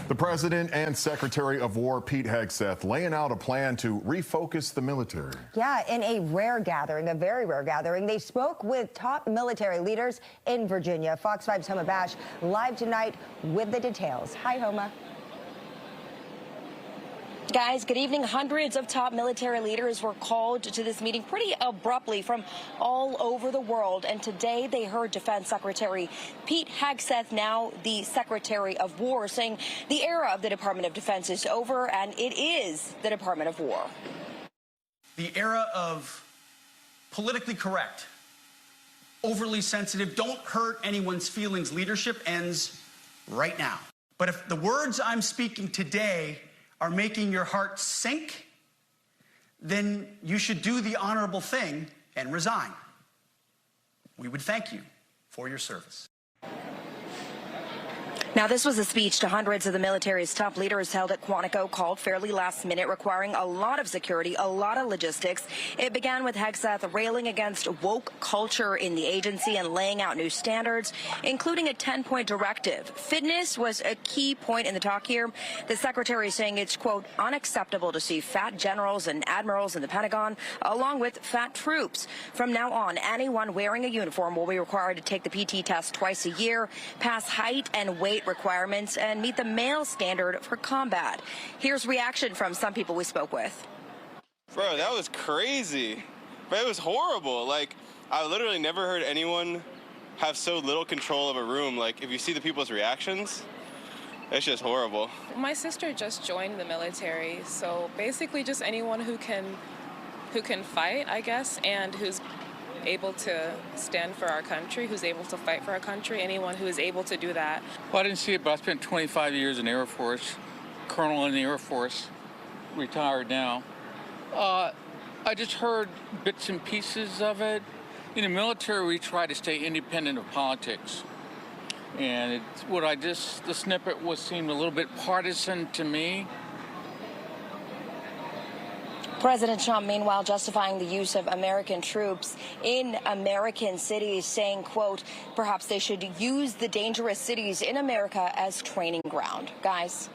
The President and Secretary of War, Pete Hegseth, laying out a plan to refocus the military. Yeah, in a rare gathering, a very rare gathering, they spoke with top military leaders in Virginia. Fox 5's Homa Bash live tonight with the details. Hi, Homa. Guys, good evening. Hundreds of top military leaders were called to this meeting pretty abruptly from all over the world. And today they heard Defense Secretary Pete Hegseth, now the Secretary of War, saying the era of the Department of Defense is over and it is the Department of War. The era of politically correct, overly sensitive, don't hurt anyone's feelings leadership ends right now. But if the words I'm speaking today are making your heart sink, then you should do the honorable thing and resign. We would thank you for your service. Now, this was a speech to hundreds of the military's top leaders held at Quantico, called fairly last minute, requiring a lot of security, a lot of logistics. It began with Hegseth railing against woke culture in the agency and laying out new standards, including a 10-point directive. Fitness was a key point in the talk here. The secretary saying it's, quote, unacceptable to see fat generals and admirals in the Pentagon, along with fat troops. From now on, anyone wearing a uniform will be required to take the PT test twice a year, pass height and weight requirements, and meet the male standard for combat. Here's reaction from some people we spoke with. Bro, that was crazy. But it was horrible. Like, I literally never heard anyone have so little control of a room. Like, if you see the people's reactions, it's just horrible. My sister just joined the military, so basically just anyone who can fight, I guess, and who's able to stand for our country, who's able to fight for our country, anyone who is able to do that. Well, I didn't see it, but I spent 25 years in the Air Force, colonel in the Air Force, retired now. I just heard bits and pieces of it. In the military, we try to stay independent of politics. And the snippet seemed a little bit partisan to me. President Trump, meanwhile, justifying the use of American troops in American cities, saying, quote, perhaps they should use the dangerous cities in America as training ground. Guys.